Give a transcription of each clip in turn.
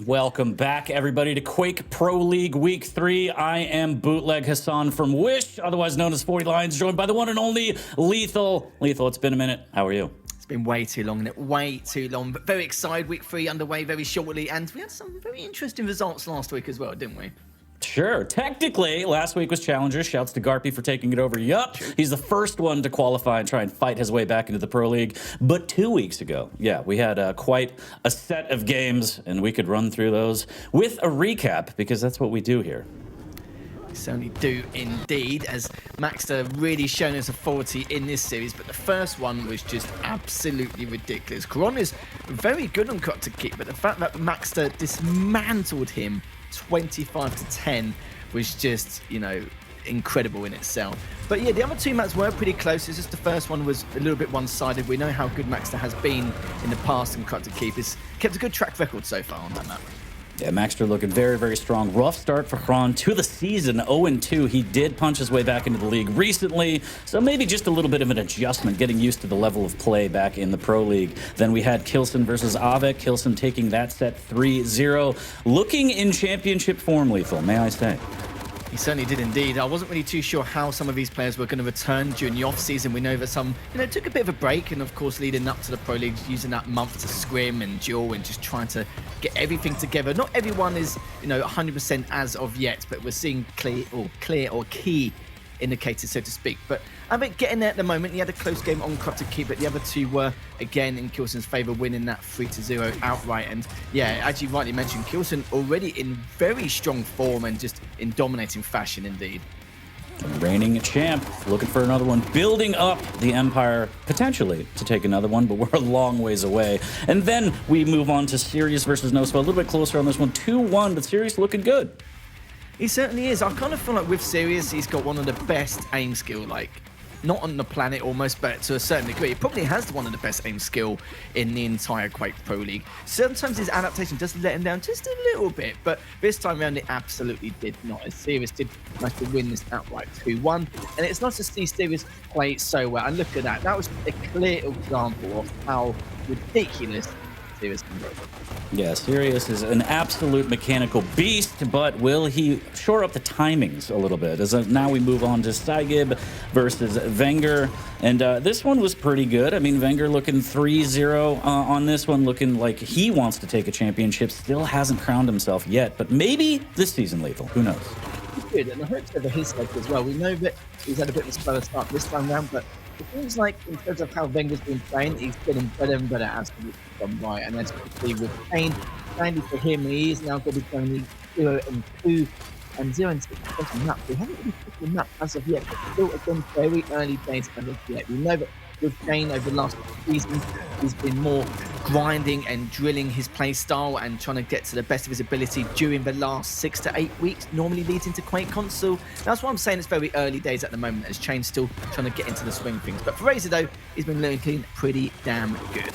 Welcome back, everybody, to Quake Pro League Week 3. I am Bootleg Hassan from Wish, otherwise known as 40 Lions, joined by the one and only Lethal. Lethal, it's been a minute. How are you? It's been way too long, isn't it? Way too long. But very excited. Week 3 underway very shortly. And we had some very interesting results last week as well, didn't we? Sure. Technically, last week was Challenger. Shouts to Garpy for taking it over. Yup. He's the first one to qualify and try and fight his way back into the Pro League. But 2 weeks ago, yeah, we had quite a set of games, and we could run through those with a recap, because that's what we do here. We certainly do indeed, as Maxter really shown us authority in this series. But the first one was just absolutely ridiculous. KRON is very good on cut to keep, but the fact that Maxter dismantled him 25-10 was just, you know, incredible in itself. But yeah, the other two maps were pretty close. It's just the first one was a little bit one-sided. We know how good Maxter has been in the past and cut to keep. He's kept a good track record so far on that map. Yeah, Maxter looking very, very strong. Rough start for KRON to the season, 0-2. He did punch his way back into the league recently, so maybe just a little bit of an adjustment, getting used to the level of play back in the Pro League. Then we had Kilson versus Awoken. Kilson taking that set 3-0. Looking in championship form, Lethal, may I say. He certainly did indeed. I wasn't really too sure how some of these players were going to return during the off-season. We know that some, took a bit of a break, and of course leading up to the Pro League, using that month to scrim and duel and just trying to get everything together. Not everyone is, 100% as of yet, but we're seeing clear or key indicators, so to speak. But I think getting there at the moment. He had a close game on cut to keep, but the other two were again in Kilson's favour, winning that 3-0 outright. And yeah, as you rightly mentioned, Kilson already in very strong form and just in dominating fashion indeed. Reigning champ, looking for another one, building up the Empire, potentially to take another one, but we're a long ways away. And then we move on to Sirius versus Nospa, a little bit closer on this one, 2-1, but Sirius looking good. He certainly is. I kind of feel like with Sirius, he's got one of the best aim skill, not on the planet almost, but to a certain degree. He probably has one of the best aim skill in the entire Quake Pro League. Sometimes his adaptation does let him down just a little bit, but this time around it absolutely did not. As Sirius did manage to win this outright 2-1, and it's nice to see Sirius play so well. And look at that. That was a clear example of how ridiculous Sirius can go. Yeah, Sirius is an absolute mechanical beast, but will he shore up the timings a little bit? As now we move on to Saigib versus Wenger, and this one was pretty good. I mean, Wenger looking 3-0 on this one, looking like he wants to take a championship. Still hasn't crowned himself yet, but maybe this season, Lethal. Who knows? He's good, and I hope so for his sake as well. We know that he's had a bit of a slower start this time round, but it seems like in terms of how Wenger's been playing, he's getting better and better as we come by. And as you can see with Kane, finally for him, he is now going to be going 0-2 and 0-6 on the map. We haven't really picked the map as of yet, but still again very early days as of yet. We know that with Kane over the last season, he's been more grinding and drilling his play style and trying to get to the best of his ability during the last 6 to 8 weeks, normally leads into QuakeCon. So that's why I'm saying it's very early days at the moment, as Chain's still trying to get into the swing of things. But for Razor, though, he's been looking pretty damn good.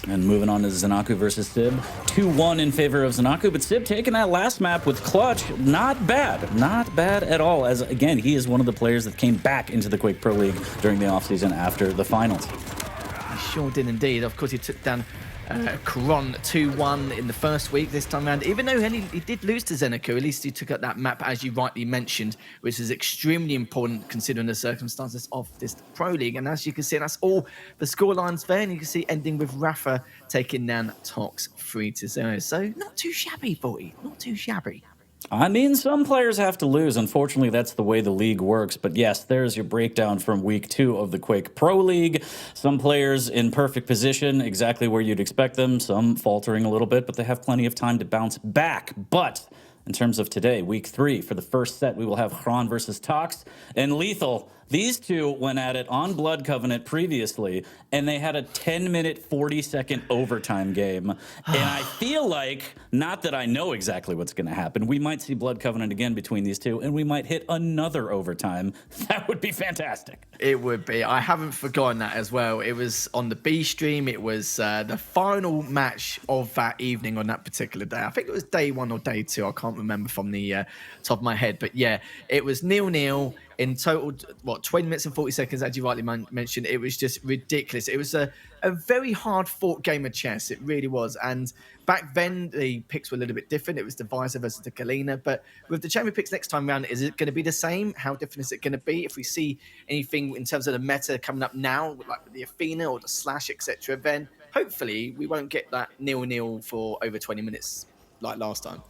And moving on to Zanaku versus Sib. 2-1 in favor of Zanaku, but Sib taking that last map with Clutch. Not bad. Not bad at all, as again, he is one of the players that came back into the Quake Pro League during the offseason after the finals. He sure did indeed. Of course, he took down KRON 2-1 in the first week this time around. Even though he did lose to Zanaku, at least he took up that map, as you rightly mentioned, which is extremely important considering the circumstances of this Pro League. And as you can see, that's all the scorelines there. And you can see ending with Rafa taking down Toxs 3-0. So not too shabby, boy. Not too shabby. I mean, some players have to lose. Unfortunately, that's the way the league works. But yes, there's your breakdown from week 2 of the Quake Pro League. Some players in perfect position, exactly where you'd expect them. Some faltering a little bit, but they have plenty of time to bounce back. But in terms of today, week 3, for the first set, we will have KRON versus Toxs and Lethal. These two went at it on Blood Covenant previously, and they had a 10-minute, 40-second overtime game. And I feel like, not that I know exactly what's going to happen, we might see Blood Covenant again between these two, and we might hit another overtime. That would be fantastic. It would be. I haven't forgotten that as well. It was on the B stream. It was the final match of that evening on that particular day. I think it was day 1 or day 2. I can't remember from the top of my head. But yeah, it was 0-0. in total, what, 20 minutes and 40 seconds, as you rightly mentioned. It was just ridiculous. It was a very hard-fought game of chess. It really was. And back then, the picks were a little bit different. It was the Visor versus the Galena. But with the champion picks next time round, is it going to be the same? How different is it going to be? If we see anything in terms of the meta coming up now, like with the Athena or the Slash, etc., then hopefully we won't get that 0-0 for over 20 minutes like last time.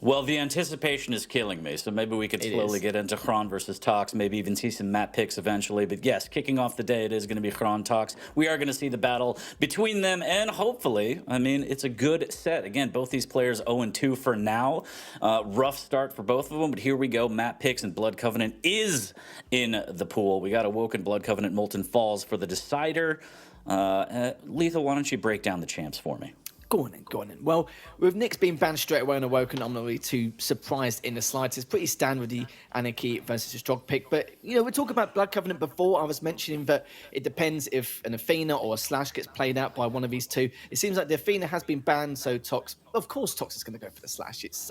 Well, the anticipation is killing me, so maybe we could slowly get into Xron versus Toxs, maybe even see some map picks eventually. But yes, kicking off the day, it is going to be Xron Toxs. We are going to see the battle between them, and hopefully, I mean, it's a good set. Again, both these players 0-2 for now. Rough start for both of them, but here we go. Map picks and Blood Covenant is in the pool. We got Awoken, Blood Covenant, Molten Falls for the decider. Lethal, why don't you break down the champs for me? Go on in. Well, with Nyx being banned straight away on Awoken, I'm not really too surprised in the slightest. It's pretty standard with the Anarchy versus a strong pick. But, you know, we talked about Blood Covenant before. I was mentioning that it depends if an Athena or a Slash gets played out by one of these two. It seems like the Athena has been banned, so Toxs, of course Toxs is going to go for the Slash. It's,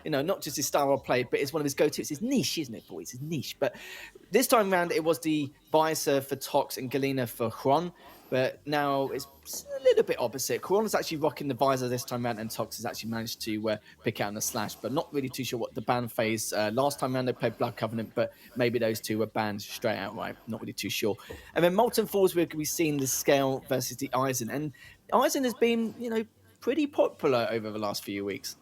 you know, not just his style of play, but it's one of his go-to. It's his niche, isn't it, boys? It's his niche. But this time around, it was the Visor for Toxs and Galena for Xron. But now it's a little bit opposite. KRON is actually rocking the Visor this time around, and Toxs has actually managed to pick out on the Slash, but not really too sure what the ban phase. Last time around they played Blood Covenant, but maybe those two were banned straight outright. Not really too sure. And then Molten Falls, we're going to be seeing the Scale versus the Eisen. And Eisen has been, you know, pretty popular over the last few weeks.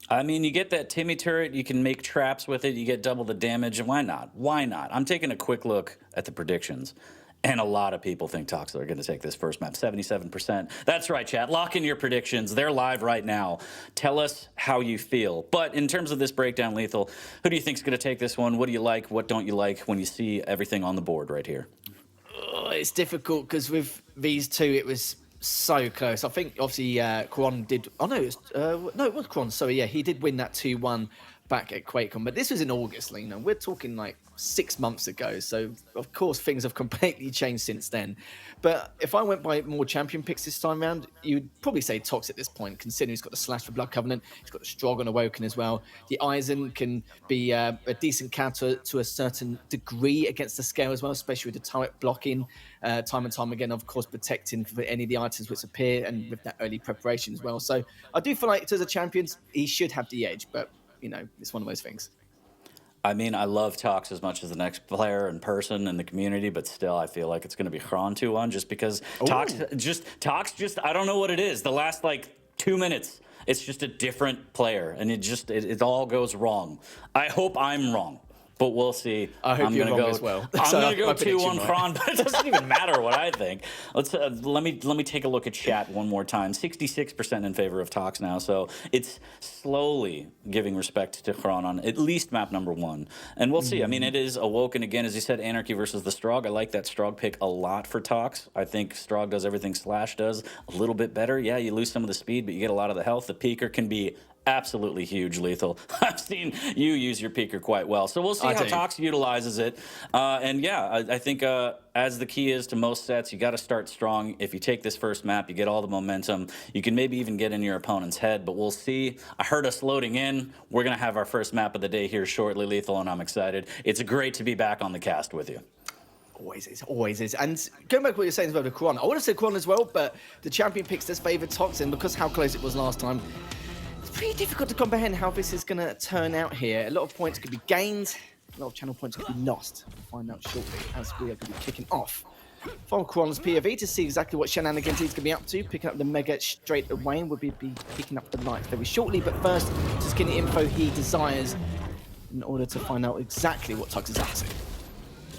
I mean, you get that Timmy turret, you can make traps with it, you get double the damage. Why not? Why not? I'm taking a quick look at the predictions. And a lot of people think Toxs are going to take this first map, 77%. That's right, chat. Lock in your predictions. They're live right now. Tell us how you feel. But in terms of this breakdown, Lethal, who do you think is going to take this one? What do you like? What don't you like when you see everything on the board right here? Oh, it's difficult because with these two, it was so close. I think obviously KRON did. Oh no, it was KRON. Sorry, yeah, he did win that 2-1 back at QuakeCon, but this was in August, you know, we're talking like 6 months ago, so of course things have completely changed since then. But if I went by more champion picks this time around, you'd probably say Toxs at this point, considering he's got the Slash for Blood Covenant, he's got the Strog on Awoken as well. The Eisen can be a decent counter to a certain degree against the Scale as well, especially with the turret blocking time and time again, of course protecting for any of the items which appear, and with that early preparation as well. So I do feel like as a champion, he should have the edge, but you know, it's one of those things. I mean, I love Toxs as much as the next player and person in the community, but still, I feel like it's going to be Xron 2-1 just because Toxs just, I don't know what it is. The last, like, 2 minutes, it's just a different player, and it all goes wrong. I hope I'm wrong. But we'll see. I hope you're wrong as well. I'm going to go 2-1 Xron, but it doesn't even matter what I think. Let's let me take a look at chat one more time. 66% in favor of Toxs now, so it's slowly giving respect to Xron on at least map number 1. And we'll see. I mean, it is Awoken again, as you said, Anarchy versus the Strog. I like that Strog pick a lot for Toxs. I think Strog does everything Slash does a little bit better. Yeah, you lose some of the speed, but you get a lot of the health. The peeker can be absolutely huge, Lethal. I've seen you use your peeker quite well. So we'll see how Toxs utilizes it. And yeah, I think as the key is to most sets, you got to start strong. If you take this first map, you get all the momentum. You can maybe even get in your opponent's head, but we'll see. I heard us loading in. We're going to have our first map of the day here shortly, Lethal, and I'm excited. It's great to be back on the cast with you. Always is. And going back to what you're saying about the KRON, I want to say KRON as well, but the champion picks does favour Toxs, and because how close it was last time, pretty difficult to comprehend how this is going to turn out here. A lot of points could be gained, a lot of channel points could be lost. We'll find out shortly as we are going to be kicking off from KRON's POV to see exactly what shenanigans he's going to be up to. Picking up the Mega straight away, and we'll be picking up the Lights very shortly. But first, just getting the info he desires in order to find out exactly what Toxs is up to.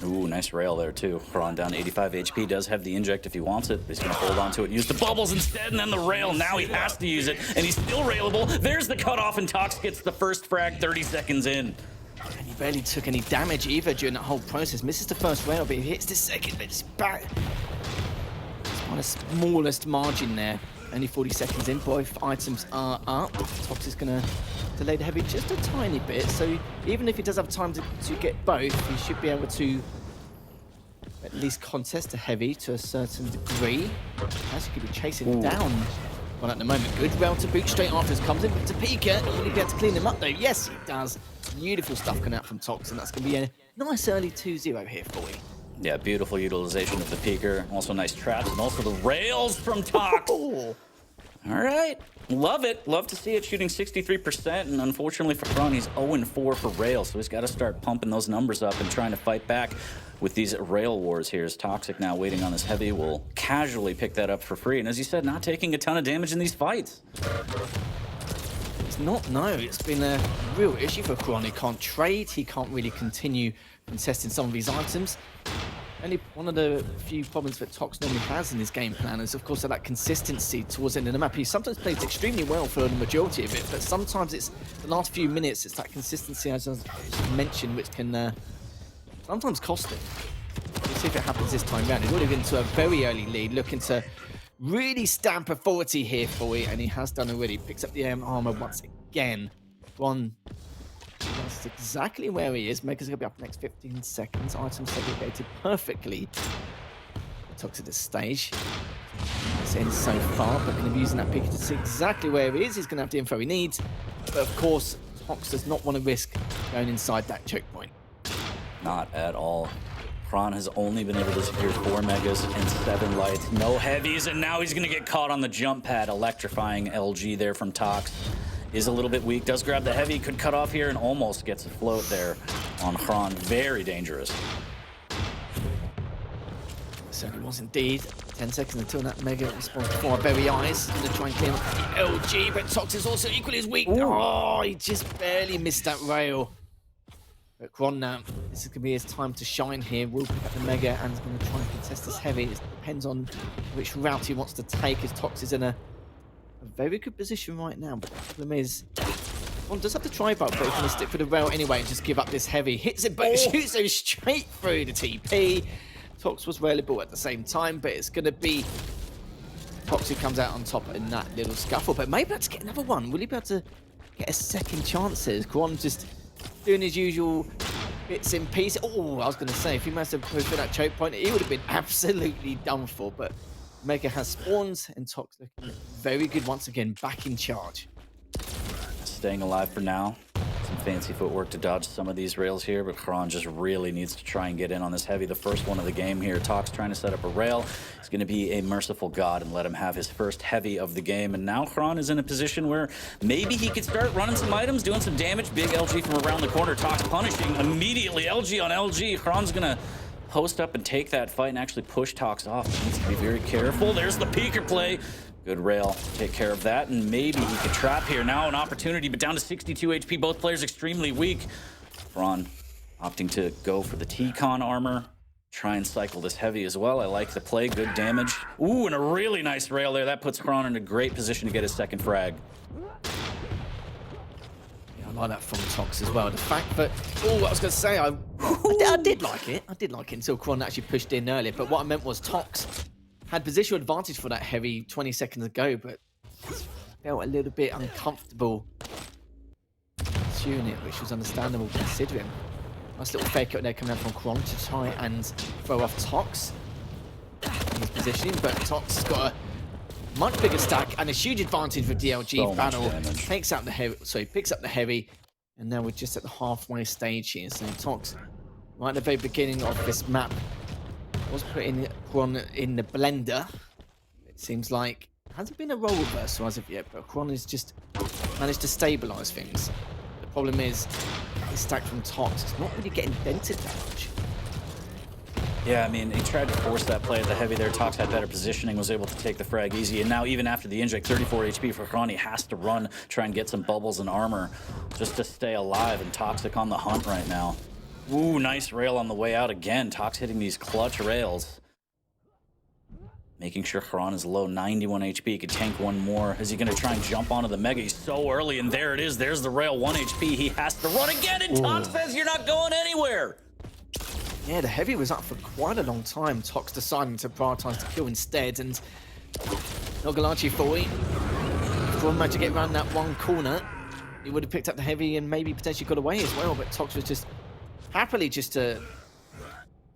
Ooh, nice rail there, too. Xron down 85 HP, does have the inject if he wants it. He's going to hold on to it, use the bubbles instead, and then the rail. Now he has to use it, and he's still railable. There's the cutoff, and Toxs gets the first frag 30 seconds in. And he barely took any damage either during that whole process. Misses the first rail, but he hits the second, but it's back. It's on the smallest margin there. Only 40 seconds in, both items are up. Toxs is going to delay the heavy just a tiny bit, so even if he does have time to get both, he should be able to at least contest the heavy to a certain degree. As he could be chasing down Well, at the moment, good rail to boot straight after comes in, but to Pika, will he be able to clean him up though? Yes, he does. Beautiful stuff coming out from Toxs, and that's going to be a nice early 2-0 here for you. Yeah, beautiful utilization of the peeker. Also nice traps, and also the rails from Toxs. Oh. All right, love it. Love to see it, shooting 63%, and unfortunately for KRON, he's 0-4 for rails, so he's got to start pumping those numbers up and trying to fight back with these rail wars here. As Toxic now waiting on his heavy will casually pick that up for free, and as you said, not taking a ton of damage in these fights. It's not, no. It's been a real issue for KRON. He can't trade, he can't really continue contesting some of these items. Only one of the few problems that Toxs normally has in his game plan is, of course, that consistency towards the end of the map. He sometimes plays extremely well for the majority of it, but sometimes it's the last few minutes, it's that consistency, as I mentioned, which can sometimes cost him. We'll see if it happens this time round. He's already been to a very early lead, looking to really stamp authority here for you, and he has done already. Picks up the armor once again. That's exactly where he is. Mega's going to be up in the next 15 seconds. Items segregated perfectly. Toxs at this stage. It's in so far, but going to be using that pick to see exactly where he is. He's going to have the info he needs. But of course, Toxs does not want to risk going inside that choke point. Not at all. KRON has only been able to secure 4 megas and 7 lights. No heavies, and now he's going to get caught on the jump pad. Electrifying LG there from Toxs. Is a little bit weak, does grab the heavy, could cut off here and almost gets a float there on KRON. Very dangerous. Certainly was indeed. 10 seconds until that mega responds before our very eyes. Gonna try and clean up the LG, but Toxs is also equally as weak. Ooh. Oh, he just barely missed that rail. But KRON now, this is gonna be his time to shine here. Will pick up the mega and is gonna try and contest this heavy. It depends on which route he wants to take, as Toxs is in a very good position right now, but the problem is KRON does have to try, but he's going to stick for the rail anyway and just give up this heavy. Hits it, but shoots him straight through the TP. Toxs was railable at the same time, but it's going to be Toxs who comes out on top in that little scuffle, but maybe able to get another one. Will he be able to get a second chance here? KRON just doing his usual bits in pieces. Oh, I was going to say, if he managed to push for that choke point, he would have been absolutely done for, but Mega has spawns, and Toxs looking very good once again, back in charge. Staying alive for now. Some fancy footwork to dodge some of these rails here, but KRON just really needs to try and get in on this heavy. The first one of the game here. Toxs trying to set up a rail. He's going to be a merciful god and let him have his first heavy of the game. And now KRON is in a position where maybe he could start running some items, doing some damage. Big LG from around the corner. Toxs punishing immediately. LG on LG. KRON's going to post up and take that fight and actually push Toxs off. He needs to be very careful. There's the peeker play. Good rail. Take care of that, and maybe he could trap here. Now an opportunity, but down to 62 HP. Both players extremely weak. KRON opting to go for the T-Con armor. Try and cycle this heavy as well. I like the play. Good damage. Ooh, and a really nice rail there. That puts KRON in a great position to get his second frag. I like that from Toxs as well. The fact that, I was going to say, I did like it. I did like it until KRON actually pushed in earlier. But what I meant was Toxs had positional advantage for that heavy 20 seconds ago, but felt a little bit uncomfortable pursuing it, which was understandable considering. Nice little fake out there coming out from KRON to try and throw off Toxs in his positioning, but Toxs has got a much bigger stack and a huge advantage with DLG battle. Takes out the heavy, so he picks up the heavy, and now we're just at the halfway stage here. So Toxs, right at the very beginning of this map, was putting KRON in the blender. It seems like it hasn't been a role reversal as of yet, but KRON has just managed to stabilize things. The problem is this stack from Toxs is not really getting dented that much. Yeah, I mean, he tried to force that play at the heavy there. Toxs had better positioning, was able to take the frag easy. And now, even after the inject, 34 HP for KRON, he has to run, try and get some bubbles and armor just to stay alive. And Toxic on the hunt right now. Ooh, nice rail on the way out again. Toxs hitting these clutch rails. Making sure KRON is low, 91 HP. He could tank one more. Is he going to try and jump onto the mega? He's so early, and there it is. There's the rail, 1 HP. He has to run again, and Toxs says, you're not going anywhere. Yeah, the heavy was up for quite a long time. Toxs deciding to prioritize the kill instead, and not gonna lie to you, for if KRON managed to get around that one corner, he would have picked up the heavy and maybe potentially got away as well, but Toxs was just happily just to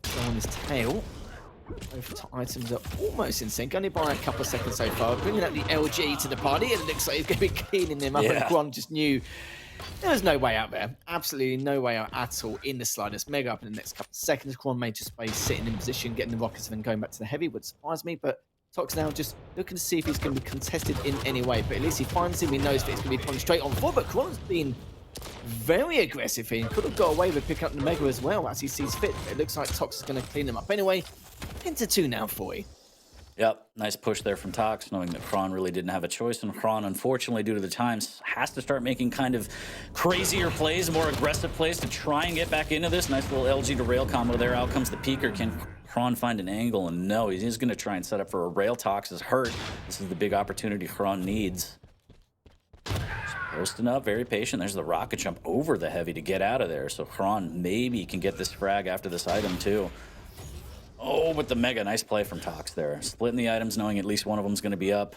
go on his tail. Both items are almost in sync, only by a couple of seconds so far. Bringing out the LG to the party, and it looks like he's going to be cleaning them up. Yeah. And KRON just knew there was no way out there. Absolutely no way out at all in the slightest. Mega up in the next couple of seconds. KRON may just be sitting in position, getting the rockets, and then going back to the heavy would surprise me. But Toxs now just looking to see if he's going to be contested in any way. But at least he finds him. He knows that it's going to be coming straight on forward. But KRON's been very aggressive here. Could have got away with picking up the Mega as well as he sees fit. But it looks like Toxs is going to clean him up anyway. Into 2 now for you. Yep, nice push there from Toxs, knowing that KRON really didn't have a choice. And KRON, unfortunately, due to the times, has to start making kind of crazier plays, more aggressive plays to try and get back into this. Nice little LG to rail combo there. Out comes the peeker. Can KRON find an angle? And no, he's going to try and set up for a rail. Toxs is hurt. This is the big opportunity KRON needs. Posting up, very patient. There's the rocket jump over the heavy to get out of there. So KRON maybe can get this frag after this item too. Oh, but the Mega, nice play from Toxs there. Splitting the items, knowing at least one of them's going to be up.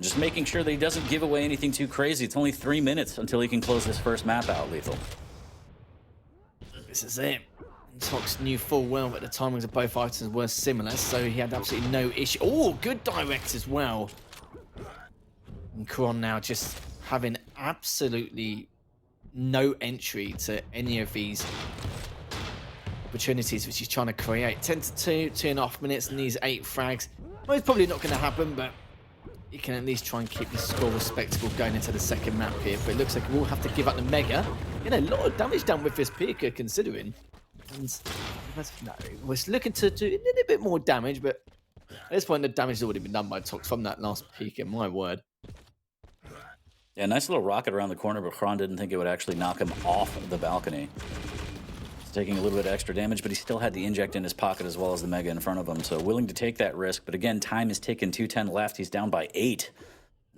Just making sure that he doesn't give away anything too crazy. It's only 3 minutes until he can close this first map out, Lethal. This is it. And Toxs knew full well that the timings of both items were similar, so he had absolutely no issue. Oh, good direct as well. And KRON now just having absolutely no entry to any of these opportunities which he's trying to create. 10 to 2, 2.5 minutes, and these 8 frags. Well, it's probably not going to happen, but you can at least try and keep the score respectable going into the second map here. But it looks like we'll have to give up the Mega. You know, a lot of damage done with this peeker, considering. And no, was looking to do a little bit more damage, but at this point, the damage has already been done by Toxs from that last peeker. My word. Yeah, nice little rocket around the corner, but KRON didn't think it would actually knock him off of the balcony. Taking a little bit of extra damage, but he still had the inject in his pocket as well as the Mega in front of him, so willing to take that risk. But again, time is ticking. 2:10 left. He's down by 8.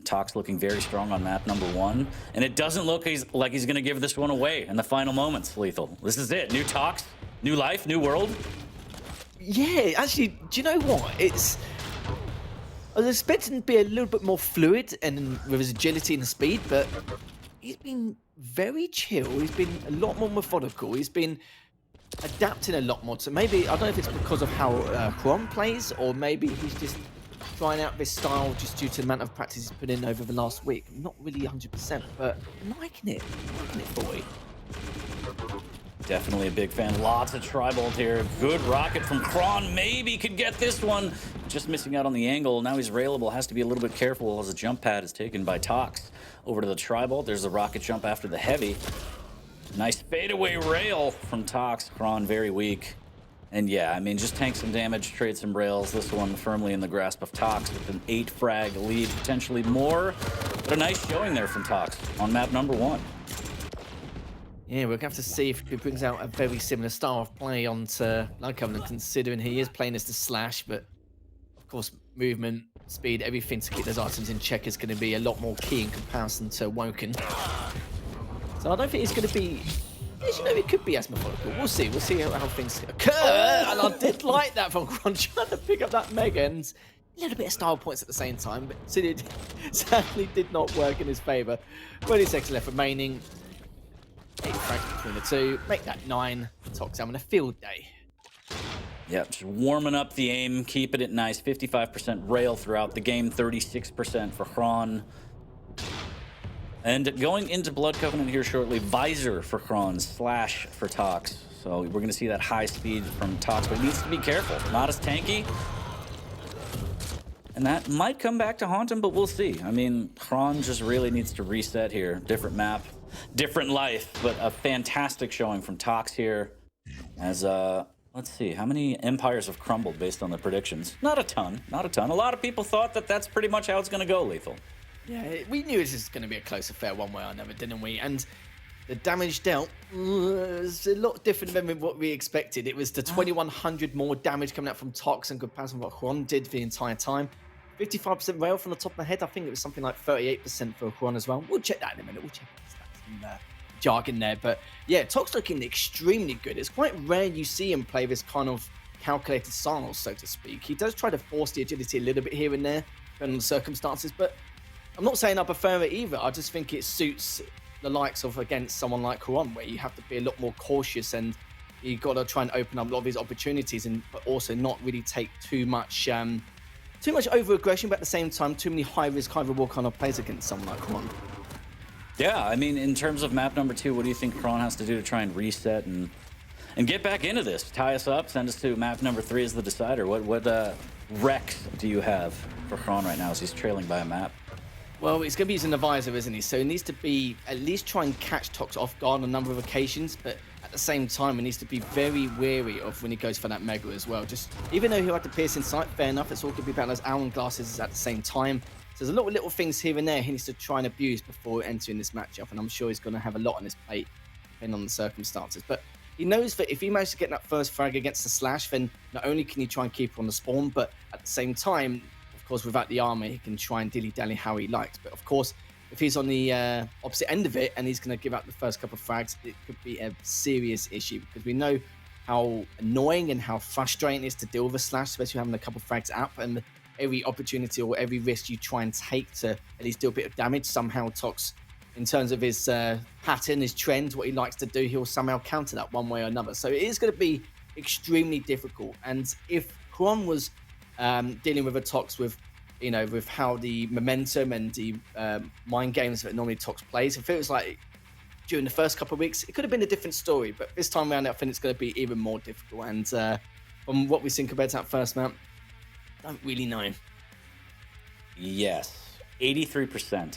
Toxs looking very strong on map number 1, and it doesn't look like he's going to give this one away in the final moments. Lethal, this is it. New Toxs, new life, new world. Yeah, actually, do you know what? I was expecting to be a little bit more fluid and with his agility and speed, but he's been very chill. He's been a lot more methodical. He's been adapting a lot more to maybe, I don't know if it's because of how KRON plays, or maybe he's just trying out this style just due to the amount of practice he's put in over the last week. I'm not really 100%, but I'm liking it. Boy. Definitely a big fan. Lots of tri-bolt here. Good rocket from KRON. Maybe could get this one. Just missing out on the angle. Now he's railable. Has to be a little bit careful as the jump pad is taken by Toxs. Over to the tri-bolt. There's the rocket jump after the heavy. Nice fadeaway rail from Toxs. KRON very weak. And yeah, I mean, just tank some damage, trade some rails. This one firmly in the grasp of Toxs with an 8 frag lead, potentially more. But a nice showing there from Toxs on map number 1. Yeah, we're going to have to see if he brings out a very similar style of play onto Bloodcovenant, considering he is playing as the Slash, but of course, movement, speed, everything to keep those items in check is going to be a lot more key in comparison to Awoken. So I don't think it's going to be, as you know, it could be as methodical. We'll see how things occur. And I did like that from KRON trying to pick up that Mega, and a little bit of style points at the same time, but it sadly did not work in his favour. 20 seconds left remaining. 8 frags between the two. Make that 9. Toxs having a field day. Yep, just warming up the aim, keeping it nice. 55% rail throughout the game, 36% for KRON. And going into Blood Covenant here shortly, Visor for KRON, Slash for Toxs. So we're going to see that high speed from Toxs, but he needs to be careful. Not as tanky. And that might come back to haunt him, but we'll see. I mean, KRON just really needs to reset here. Different map, different life, but a fantastic showing from Toxs here. As, let's see, how many empires have crumbled based on the predictions? Not a ton, not a ton. A lot of people thought that that's pretty much how it's going to go, Lethal. Yeah, we knew this was going to be a close affair one way or another, didn't we? And the damage dealt was a lot different than what we expected. It was the 2100 more damage coming out from Toxs in comparison to what KRON did the entire time. 55% rail from the top of my head. I think it was something like 38% for KRON as well. We'll check that in a minute. We'll check the stats and jargon there. But yeah, Toxs looking extremely good. It's quite rare you see him play this kind of calculated style, so to speak. He does try to force the agility a little bit here and there, depending on the circumstances, but I'm not saying I prefer it either. I just think it suits the likes of against someone like KRON, where you have to be a lot more cautious and you got to try and open up a lot of his opportunities, but also not really take too much over aggression, but at the same time, too many high risk, high reward kind of plays against someone like KRON. Yeah, I mean, in terms of map number 2, what do you think KRON has to do to try and reset and get back into this? Tie us up, send us to map number 3 as the decider. What Rex do you have for KRON right now as he's trailing by a map? Well, he's going to be using the visor, isn't he? So he needs to be at least try and catch Tox off guard on a number of occasions, but at the same time, he needs to be very wary of when he goes for that Mega as well. Just even though he'll have to pierce in sight, fair enough, it's all going to be about those Awoken glasses at the same time. So there's a lot of little things here and there he needs to try and abuse before entering this matchup, and I'm sure he's going to have a lot on his plate, depending on the circumstances. But he knows that if he manages to get that first frag against the Slash, then not only can he try and keep her on the spawn, but at the same time, of course, without the armor, he can try and dilly-dally how he likes. But of course, if he's on the opposite end of it and he's going to give out the first couple of frags, it could be a serious issue, because we know how annoying and how frustrating it is to deal with a Slash, especially having a couple of frags up, and every opportunity or every risk you try and take to at least do a bit of damage, somehow Tox, in terms of his pattern, his trend, what he likes to do, he'll somehow counter that one way or another. So it is going to be extremely difficult. And if KRON was dealing with a Tox with, you know, with how the momentum and the mind games that normally Tox plays, if it was like during the first couple of weeks, it could have been a different story. But this time around, I think it's going to be even more difficult. And from what we've seen compared to that first map, I don't really know. Yes, 83%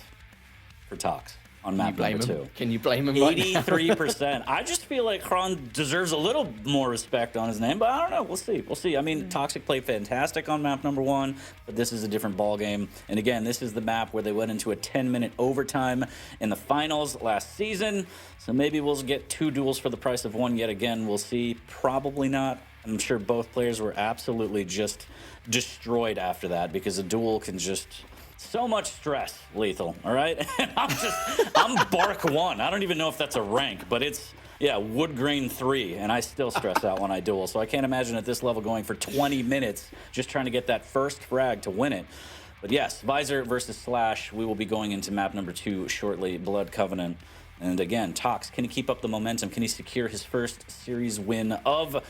for Tox on map number 2. Can you blame him? 83%. I just feel like KRON deserves a little more respect on his name, but I don't know. We'll see. We'll see. I mean, Toxic played fantastic on map number 1, but this is a different ball game. And again, this is the map where they went into a 10-minute overtime in the finals last season. So maybe we'll get 2 duels for the price of 1 yet again. We'll see. Probably not. I'm sure both players were absolutely just destroyed after that, because a duel can just... so much stress, Lethal, all right? I'm Bark 1. I don't even know if that's a rank, but it's, yeah, Wood Grain 3, and I still stress out when I duel. So I can't imagine at this level going for 20 minutes just trying to get that first frag to win it. But yes, Visor versus Slash. We will be going into map number 2 shortly, Blood Covenant. And again, Tox, can he keep up the momentum? Can he secure his first series win of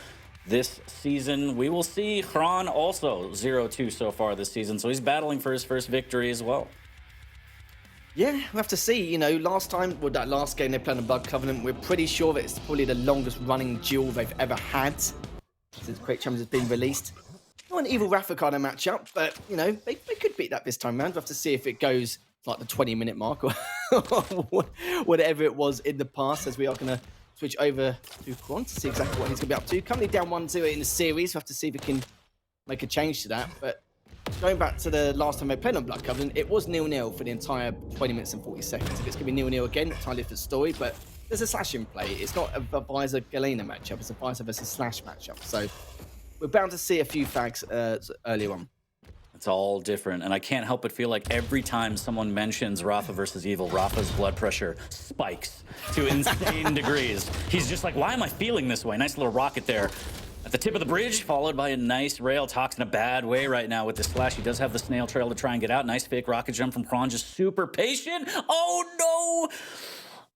this season? We will see. KRON also 0-2 so far this season, so he's battling for his first victory as well. Yeah, we'll have to see. You know, last time, well, that last game they played on Blood Covenant, we're pretty sure that it's probably the longest running duel they've ever had since Quake Champions has been released. Not an Evil Rafa kind of matchup, but, you know, they could beat that this time around. We'll have to see if it goes like the 20-minute mark or whatever it was in the past, as we are going to switch over to KRON to see exactly what he's going to be up to. Currently down 1-0 in the series. We'll have to see if we can make a change to that. But going back to the last time they played on Blood Covenant, it was 0-0 for the entire 20 minutes and 40 seconds. If it's going to be 0-0 again, entirely different story. But there's a Slash in play. It's not a Visor-Galena matchup. It's a Visor versus Slash matchup. So we're bound to see a few fags earlier on. It's all different, and I can't help but feel like every time someone mentions Rafa versus Evil, Rafa's blood pressure spikes to insane degrees. He's just like, why am I feeling this way? Nice little rocket there at the tip of the bridge, followed by a nice rail. Tox in a bad way right now with this Slash. He does have the snail trail to try and get out. Nice fake rocket jump from KRON, just super patient. Oh no!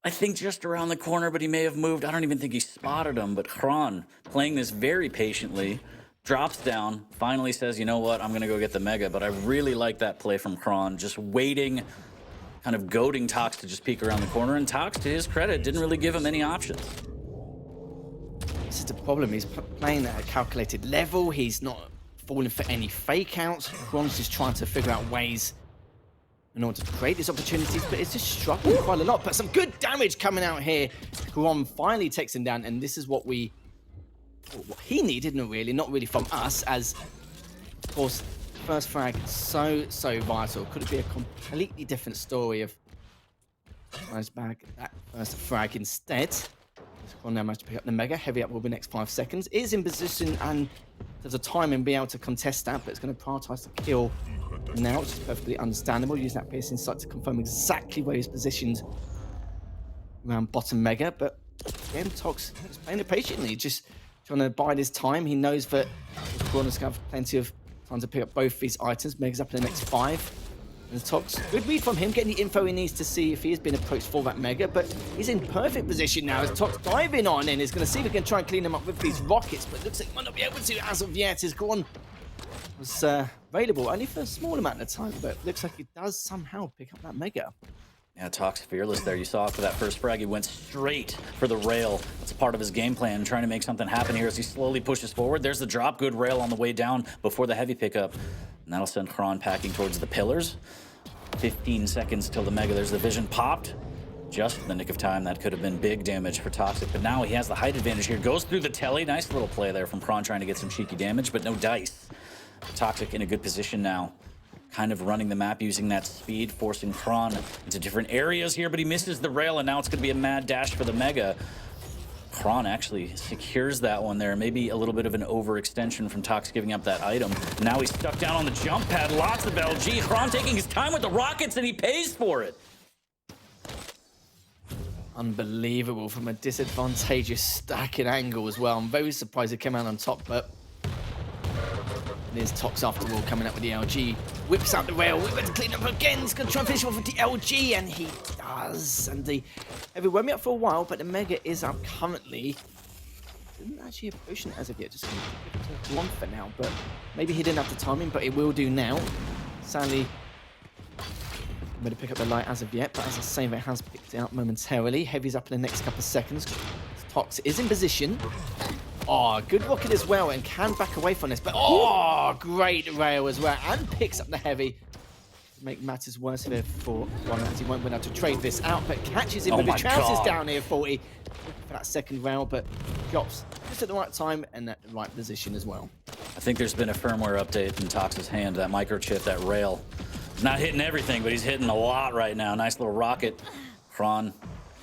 I think just around the corner, but he may have moved. I don't even think he spotted him, but KRON playing this very patiently. Drops down, finally says, you know what, I'm going to go get the Mega. But I really like that play from KRON, just waiting, kind of goading Tox to just peek around the corner. And Tox, to his credit, didn't really give him any options. This is the problem. He's playing at a calculated level. He's not falling for any fake outs. KRON's just trying to figure out ways in order to create these opportunities, but it's just struggling quite a lot. But some good damage coming out here. KRON finally takes him down, and this is what what he needed, not really from us, as of course first frag so vital. Could it be a completely different story of nice bag that first frag instead? KRON now managed to pick up the Mega. Heavy up will be the next 5 seconds. Is in position and there's a time and be able to contest that, but it's going to prioritize the kill now, which is perfectly understandable. Use that piercing sight to confirm exactly where he's positioned around bottom Mega. But again, Tox is playing it patiently, just trying to bide his time. He knows that KRON is going to have plenty of time to pick up both these items. Mega's up in the next 5. And Tox, good read from him, getting the info he needs to see if he has been approached for that Mega, but he's in perfect position now as Tox diving on in. He's going to see if he can try and clean him up with these rockets, but looks like he might not be able to as of yet. His KRON was available only for a small amount of time, but looks like he does somehow pick up that Mega. Yeah, Tox fearless there. You saw for that first frag, he went straight for the rail. That's part of his game plan, trying to make something happen here as he slowly pushes forward. There's the drop. Good rail on the way down before the heavy pickup. And that'll send KRON packing towards the pillars. 15 seconds till the Mega. There's the vision popped. Just in the nick of time. That could have been big damage for Toxic, but now he has the height advantage here. Goes through the telly. Nice little play there from KRON trying to get some cheeky damage, but no dice. Toxic in a good position now. Kind of running the map using that speed, forcing KRON into different areas here, but he misses the rail, and now it's going to be a mad dash for the Mega. KRON actually secures that one there. Maybe a little bit of an overextension from Tox giving up that item. Now he's stuck down on the jump pad. Lots of LG. KRON taking his time with the rockets, and he pays for it. Unbelievable from a disadvantageous stacking angle as well. I'm very surprised he came out on top, but there's Tox after all coming up with the LG. Whips out the rail, whips to clean up again. He's going to try and finish off with the LG, and he does. And the heavy won't be up for a while, but the Mega is up currently. Didn't actually have potion as of yet, just going to give it to one for now, but maybe he didn't have the timing, but it will do now. Sadly, I'm going to pick up the light as of yet, but as I say, it has picked it up momentarily. Heavy's up in the next couple of seconds. Tox is in position. Oh, good rocket as well, and can back away from this, but oh, great rail as well, and picks up the heavy. To make matters worse here for KRON, as he won't win out to trade this out, but catches him with his trousers down here, 40. For that second rail, but drops just at the right time and at the right position as well. I think there's been a firmware update in Tox's hand, that microchip, that rail. Not hitting everything, but he's hitting a lot right now. Nice little rocket. KRON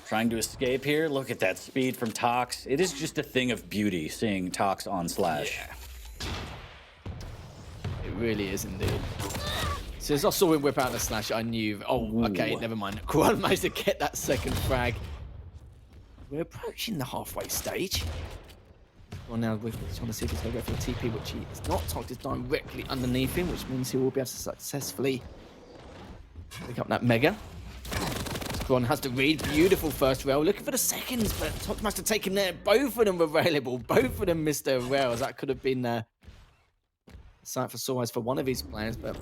trying to escape here. Look at that speed from Tox. It is just a thing of beauty seeing Tox on Slash. Yeah. It really is indeed. So as I saw him whip out the Slash, I knew, oh, okay, never mind. KRON managed to get that second frag. We're approaching the halfway stage. Well, now we're trying to see if he's going to go for the TP, which he is not. Tox is directly underneath him, which means he will be able to successfully pick up that Mega. KRON has to read. Beautiful first rail. Looking for the seconds, but Tox must have taken there. Both of them were available. Both of them missed their rails. That could have been a sight for sore eyes for one of his players, but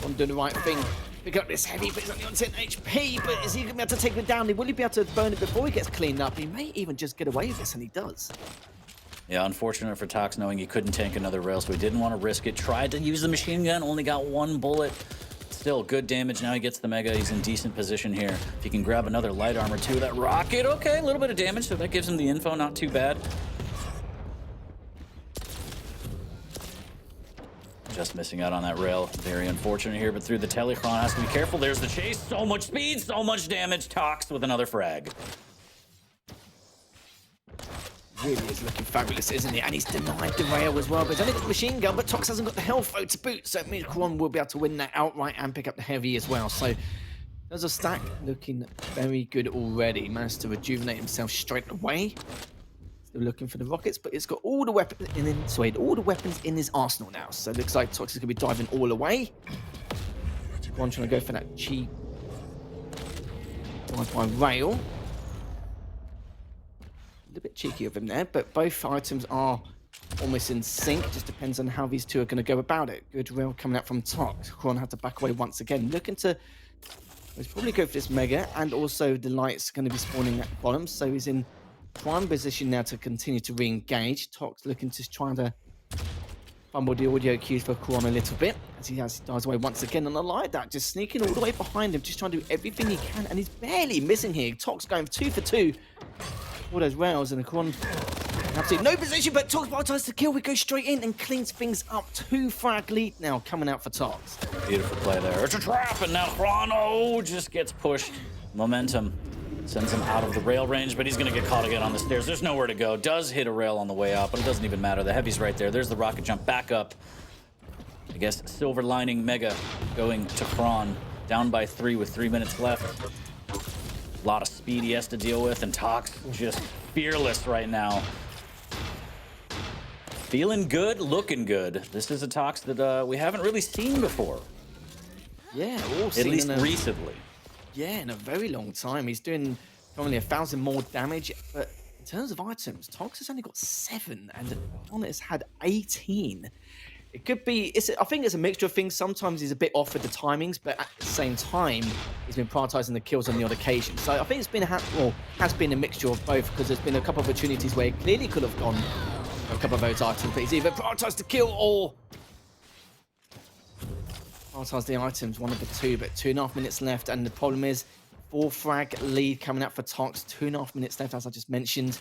KRON doing the right thing. Pick up this heavy, but he's only on 10 HP. But is he going to be able to take it down? Will he be able to burn it before he gets cleaned up? He may even just get away with this, and he does. Yeah, unfortunate for Tox knowing he couldn't tank another rail, so he didn't want to risk it. Tried to use the machine gun, only got one bullet. Still good damage. Now he gets the Mega. He's in decent position here. If he can grab another light armor too, that rocket, okay, a little bit of damage, so that gives him the info, not too bad. Just missing out on that rail. Very unfortunate here, but through the telly, KRON has to be careful. There's the chase. So much speed, so much damage. Tox with another frag. Really is looking fabulous, isn't he? And he's denied the rail as well, but he's only got the machine gun, but Tox hasn't got the health foe to boot, so it means KRON will be able to win that outright and pick up the heavy as well. So there's a stack looking very good already. Managed to rejuvenate himself straight away. Still looking for the rockets, but it's got all the weapons in his arsenal now. So it looks like Tox is going to be diving all away. KRON trying to go for that cheap drive-by rail. A bit cheeky of him there, but both items are almost in sync. It just depends on how these two are going to go about it. Good rail coming out from Tox. KRON had to back away once again. Looking to he's probably go for this Mega, and also the light's going to be spawning at the bottom, so he's in prime position now to continue to re-engage. Tox looking to try to fumble the audio cues for KRON a little bit as he dives away once again. And I like that, just sneaking all the way behind him, just trying to do everything he can, and he's barely missing here. Tox going 2 for 2. All those rails, and the KRON absolutely no position, but Tox tries to kill. We go straight in and cleans things up. 2 frag lead now coming out for Tox. Beautiful play there. It's a trap, and now KRON just gets pushed. Momentum sends him out of the rail range, but he's going to get caught again on the stairs. There's nowhere to go. Does hit a rail on the way out, but it doesn't even matter. The heavy's right there. There's the rocket jump back up. I guess silver lining Mega going to KRON. Down by 3 with 3 minutes left. A lot of speed he has to deal with, and Tox just fearless right now. Feeling good, looking good. This is a Tox that we haven't really seen before. Yeah, all At seen least in a, recently. yeah, in a very long time. He's doing probably 1,000 more damage, but in terms of items, Toxs has only got 7, and KRON has had 18. It could be. I think it's a mixture of things. Sometimes he's a bit off with the timings, but at the same time, he's been prioritizing the kills on the odd occasion. So I think it's been has been a mixture of both, because there's been a couple of opportunities where he clearly could have gone for a couple of those items, but he's either prioritized the kill or prioritize the items, one of the two. But 2.5 minutes left, and the problem is 4 frag lead coming out for Toxs. 2.5 minutes left, as I just mentioned.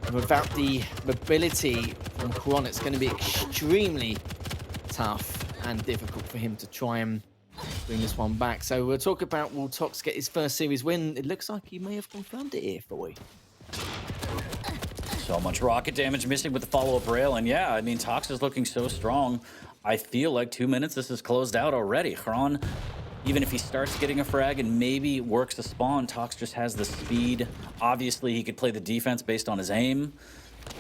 And without the mobility from KRON, it's going to be extremely tough and difficult for him to try and bring this one back. So we'll talk about, will Toxs get his first series win? It looks like he may have confirmed it here for you. So much rocket damage missing with the follow-up rail. And yeah, I mean, Toxs is looking so strong. I feel like 2 minutes, this is closed out already. KRON, even if he starts getting a frag and maybe works the spawn, Toxs just has the speed. Obviously, he could play the defense based on his aim.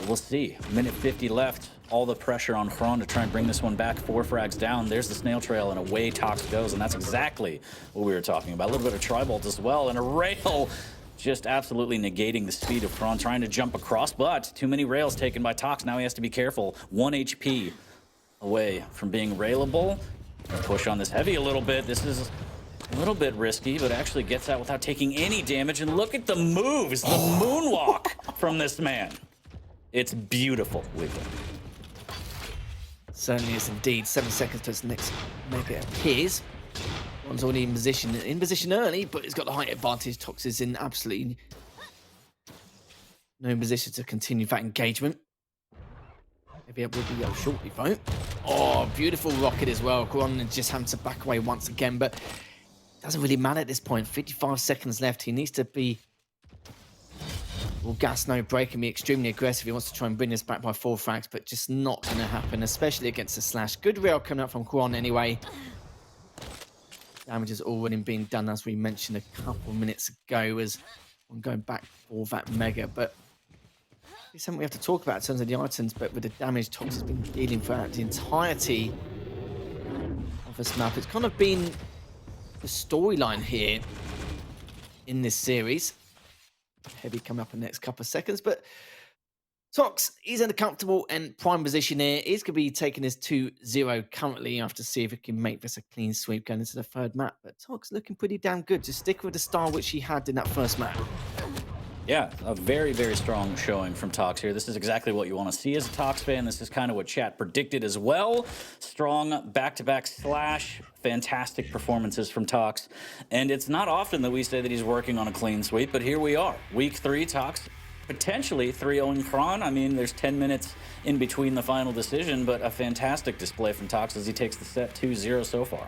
We'll see. Minute 50 left. All the pressure on KRON to try and bring this one back. 4 frags down. There's the snail trail, and away Toxs goes. And that's exactly what we were talking about. A little bit of tri-bolt as well, and a rail just absolutely negating the speed of KRON, trying to jump across, but too many rails taken by Toxs. Now he has to be careful. 1 HP away from being railable. Push on this heavy a little bit. This is a little bit risky, but actually gets out without taking any damage. And look at the moves, the moonwalk from this man. It's beautiful, Wiggler. Certainly is indeed. 7 seconds to his next mega appears. One's already in position early, but he's got the height advantage. Toxs is in absolutely no position to continue that engagement. Maybe it will be shortly, though. Oh, beautiful rocket as well. KRON just having to back away once again, but it doesn't really matter at this point. 55 seconds left. He needs to be all gas, no break, and be extremely aggressive. He wants to try and bring this back by 4 frags, but just not going to happen, especially against the slash. Good rail coming up from KRON anyway. Damage has already been done, as we mentioned a couple minutes ago, as I'm going back for that mega, but it's something we have to talk about in terms of the items. But with the damage Toxs has been dealing throughout the entirety of this map, it's kind of been the storyline here in this series. Heavy coming up in the next couple of seconds, but Toxs, he's in a comfortable and prime position here. He's going to be taking his 2-0 currently. You have to see if he can make this a clean sweep going into the third map. But Toxs looking pretty damn good. Just stick with the style which he had in that first map. Yeah, a very, very strong showing from Toxs here. This is exactly what you want to see as a Toxs fan. This is kind of what chat predicted as well. Strong back-to-back slash, fantastic performances from Toxs. And it's not often that we say that he's working on a clean sweep, but here we are. Week 3, Toxs potentially 3-0 KRON. I mean, there's 10 minutes in between the final decision, but a fantastic display from Toxs as he takes the set 2-0 so far.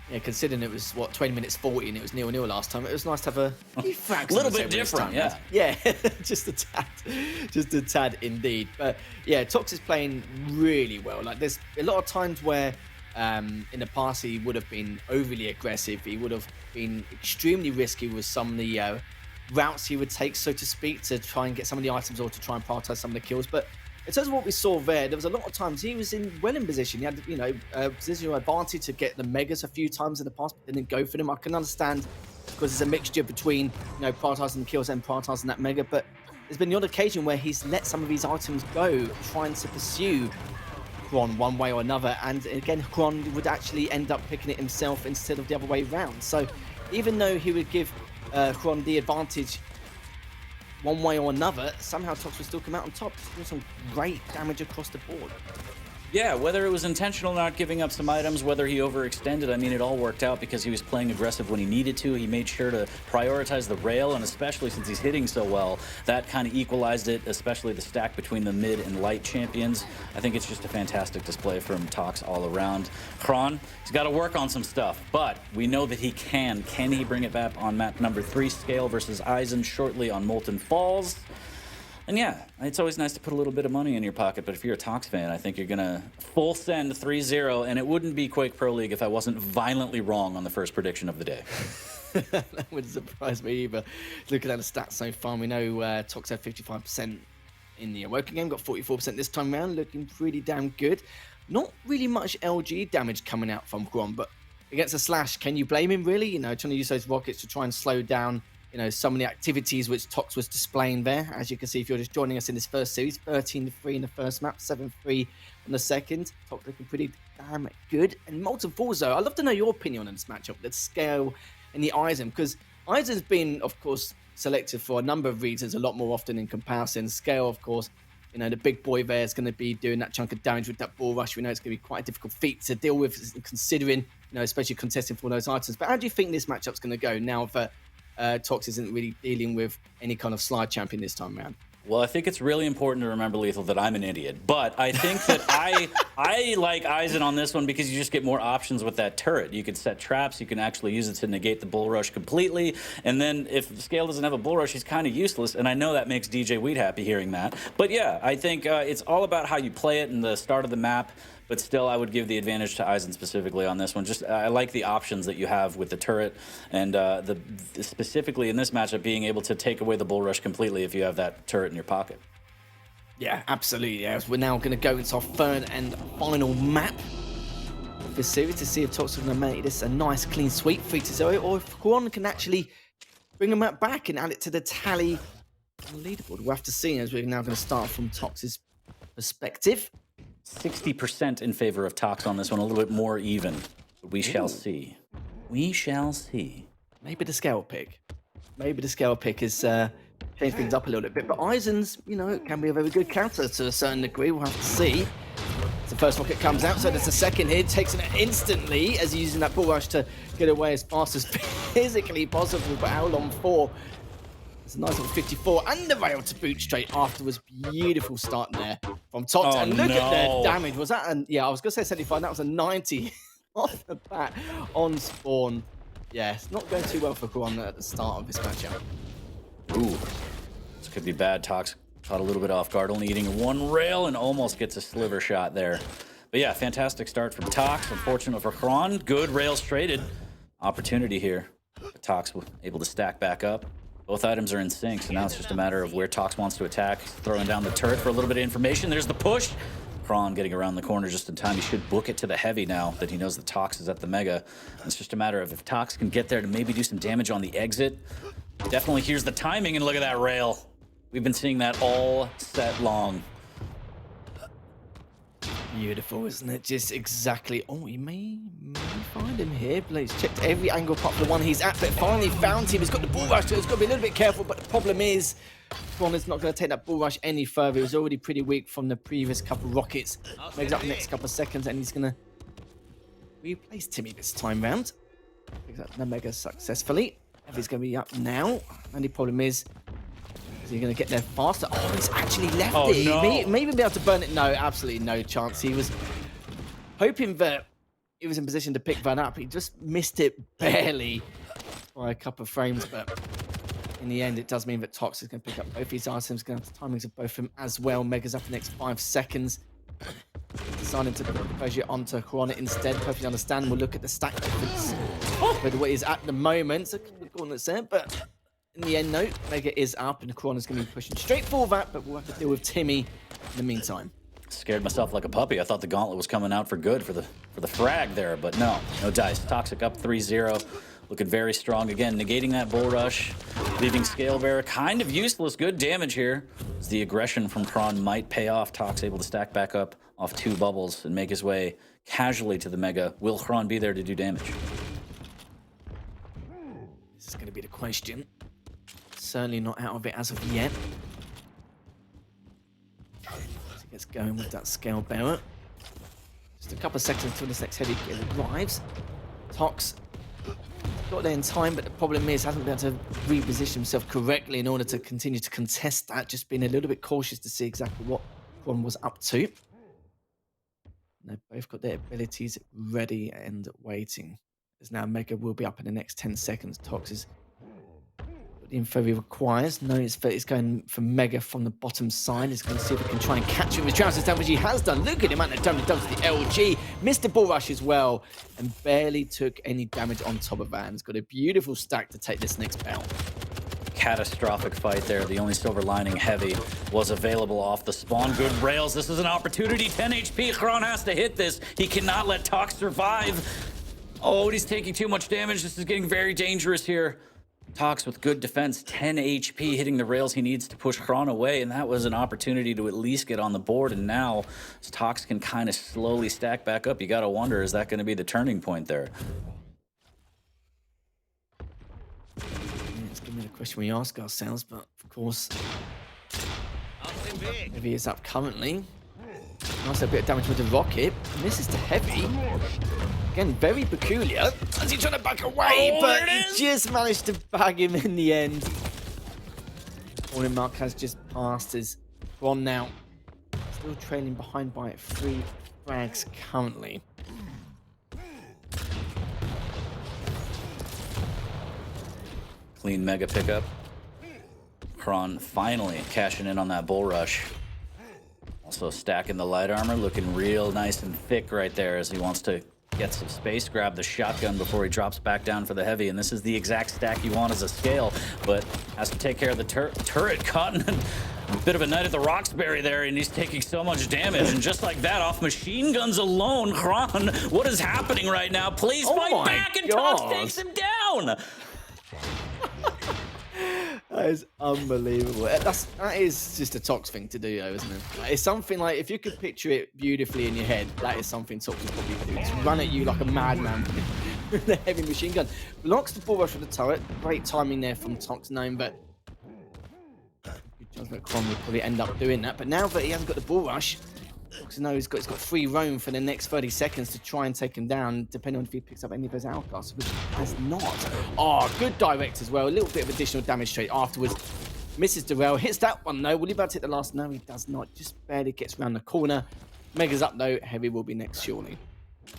Yeah, considering it was, what, 20 minutes 40 and it was 0-0 last time, it was nice to have a few frags. A little bit different, yeah. Yeah, just a tad indeed. But yeah, Toxs is playing really well. Like, there's a lot of times where in the past he would have been overly aggressive. He would have been extremely risky with some of the routes he would take, so to speak, to try and get some of the items or to try and prioritize some of the kills. But in terms of what we saw there was a lot of times he was well in position. He had, you know, a positional advantage to get the megas a few times in the past, but didn't go for them. I can understand, because it's a mixture between, you know, prioritizing the kills and prioritizing that mega. But there's been the odd occasion where he's let some of these items go, trying to pursue KRON one way or another. And again, KRON would actually end up picking it himself instead of the other way around. So even though he would give KRON the advantage one way or another, somehow Toxs will still come out on top, doing some great damage across the board. Yeah, whether it was intentional not giving up some items, whether he overextended, I mean, it all worked out because he was playing aggressive when he needed to. He made sure to prioritize the rail, and especially since he's hitting so well, that kind of equalized it, especially the stack between the mid and light champions. I think it's just a fantastic display from Toxs all around. KRON, he's got to work on some stuff, but we know that he can. Can he bring it back on map number 3, Scale versus Eisen, shortly on Molten Falls? And yeah, it's always nice to put a little bit of money in your pocket, but if you're a Toxs fan, I think you're going to full send 3-0, and it wouldn't be Quake Pro League if I wasn't violently wrong on the first prediction of the day. That wouldn't surprise me either. Looking at the stats so far, we know Toxs had 55% in the Awoken game, got 44% this time around, looking pretty damn good. Not really much LG damage coming out from KRON, but against a Slash. Can you blame him, really? You know, trying to use those rockets to try and slow down, you know, some of the activities which Tox was displaying there. As you can see, if you're just joining us in this first series, 13-3 in the first map, 7-3 on the second. Tox looking pretty damn good. And Molten Falls, though, I'd love to know your opinion on this matchup, the scale and the Eisen, because Eisen's been, of course, selected for a number of reasons, a lot more often in comparison. Scale, of course, you know, the big boy there is going to be doing that chunk of damage with that ball rush. We know it's going to be quite a difficult feat to deal with, considering, you know, especially contesting for those items. But how do you think this matchup's going to go now that Tox isn't really dealing with any kind of slide champion this time around? Well, I think it's really important to remember, Lethal, that I'm an idiot. But I think that I like Eisen on this one because you just get more options with that turret. You can set traps. You can actually use it to negate the bull rush completely. And then if Scale doesn't have a bull rush, he's kind of useless. And I know that makes DJ Wheat happy hearing that. But yeah, I think it's all about how you play it in the start of the map. But still, I would give the advantage to Eisen specifically on this one. Just I like the options that you have with the turret, and specifically in this matchup, being able to take away the bull rush completely if you have that turret in your pocket. Yeah, absolutely. Yeah. We're now going to go into our third and final map of this series to see if Tox are going to make this a nice clean sweep, 3-0, or if KRON can actually bring them back and add it to the tally on the leaderboard. We'll have to see, as we're now going to start from Tox's perspective. 60% in favor of Tox on this one, a little bit more even. But we shall see. We shall see. Maybe the scale pick. Maybe the scale pick has changed things up a little bit. But Eisen's, you know, can be a very good counter to a certain degree. We'll have to see. The first rocket comes out, so there's a second here. Takes it instantly as he's using that bull rush to get away as fast as physically possible. But how long for? It's a nice little 54 and the rail to boot straight afterwards. Beautiful start there from Tox. And look at the damage. Was that? Yeah, I was going to say 75. That was a 90 off the bat on spawn. Yeah, it's not going too well for KRON at the start of this matchup. Ooh, this could be bad. Tox caught a little bit off guard, only eating one rail and almost gets a sliver shot there. But yeah, fantastic start from Tox. Unfortunate for KRON. Good rails traded. Opportunity here. But Tox was able to stack back up. Both items are in sync, so now it's just a matter of where Tox wants to attack. Throwing down the turret for a little bit of information. There's the push. KRON getting around the corner just in time. He should book it to the heavy now that he knows that Tox is at the mega. It's just a matter of if Tox can get there to maybe do some damage on the exit. Definitely here's the timing, and look at that rail. We've been seeing that all set long. Beautiful, isn't it? Just exactly. Oh, he may find him here. Blaze checked every angle apart from the one he's at, but finally found him. He's got the bull rush, so he's got to be a little bit careful. But the problem is, KRON is not going to take that bull rush any further. He was already pretty weak from the previous couple rockets. Makes up the next couple of seconds, and he's going to replace Timmy this time round. Picks up the mega successfully. He's going to be up now. Only problem is he going to get there faster? Oh, he's actually left it. No. He may even be able to burn it. No, absolutely no chance. He was hoping that he was in position to pick that up. He just missed it barely by a couple of frames, but in the end, it does mean that Tox is going to pick up both these items. Going to have the timings of both of them as well. Mega's up the next 5 seconds. Deciding to put the pressure onto KRON instead. Perfectly understand. We'll look at the stack difference with what is at the moment. So a couple of gauntlets there, but in the end, no. Mega is up, and KRON is going to be pushing straight for that, but we'll have to deal with Timmy in the meantime. Scared myself like a puppy. I thought the gauntlet was coming out for good for the frag there, but no dice. Toxic up 3-0. Looking very strong again, negating that bull rush, leaving Scale Bearer kind of useless. Good damage here. As the aggression from KRON might pay off. Tox able to stack back up off 2 bubbles and make his way casually to the mega. Will KRON be there to do damage? This is going to be the question. Certainly not out of it as of yet. As he gets going with that Scale Bearer. Just a couple of seconds until this next heavy arrives. Tox got there in time, but the problem is hasn't been able to reposition himself correctly in order to continue to contest that. Just being a little bit cautious to see exactly what KRON was up to. They've both got their abilities ready and waiting. As now Mega will be up in the next 10 seconds. Tox is got the info he requires. Notice that it's going for Mega from the bottom side. He's going to see if he can try and catch him with trousers down, which he has done. Look at the amount of damage done to the LG. Missed the bull rush as well, and barely took any damage on top of that. And he's got a beautiful stack to take this next bout. Catastrophic fight there. The only silver lining heavy was available off the spawn. Good rails. This is an opportunity. 10 HP. KRON has to hit this. He cannot let Tox survive. Oh, he's taking too much damage. This is getting very dangerous here. Toxs with good defense, 10 HP, hitting the rails he needs to push KRON away, and that was an opportunity to at least get on the board, and now Toxs can kind of slowly stack back up. You gotta wonder, is that gonna be the turning point there? It's gonna be the question we ask ourselves, but of course, Heavy is up currently. Nice a bit of damage with the rocket. Misses to Heavy. Again, very peculiar. As he's trying to back away, but he just managed to bag him in the end. Warning mark has just passed as KRON now still trailing behind by 3 frags currently. Clean mega pickup. KRON finally cashing in on that bull rush. Also stacking the light armor, looking real nice and thick right there as he wants to get some space, grab the shotgun before he drops back down for the heavy. And this is the exact stack you want as a scale, but has to take care of the turret. Caught in a bit of a night at the Roxbury there, and he's taking so much damage. And just like that, off machine guns alone, KRON, what is happening right now? Please fight back, and Toxs takes him down. That is unbelievable. That is just a Toxs thing to do, though, isn't it? It's something like, if you could picture it beautifully in your head, that is something Toxs would probably do. Just run at you like a madman with a heavy machine gun. Blocks the bull rush with the turret. Great timing there from Toxs, knowing that good judgment, KRON would probably end up doing that. But now that he hasn't got the bull rush, Toxs knows he's got free roam for the next 30 seconds to try and take him down, depending on if he picks up any of those outcasts, which he has not. Oh, good direct as well. A little bit of additional damage straight afterwards. Misses the rail. Hits that one, though. Will he about to hit the last? No, he does not. Just barely gets around the corner. Mega's up, though. Heavy will be next, surely.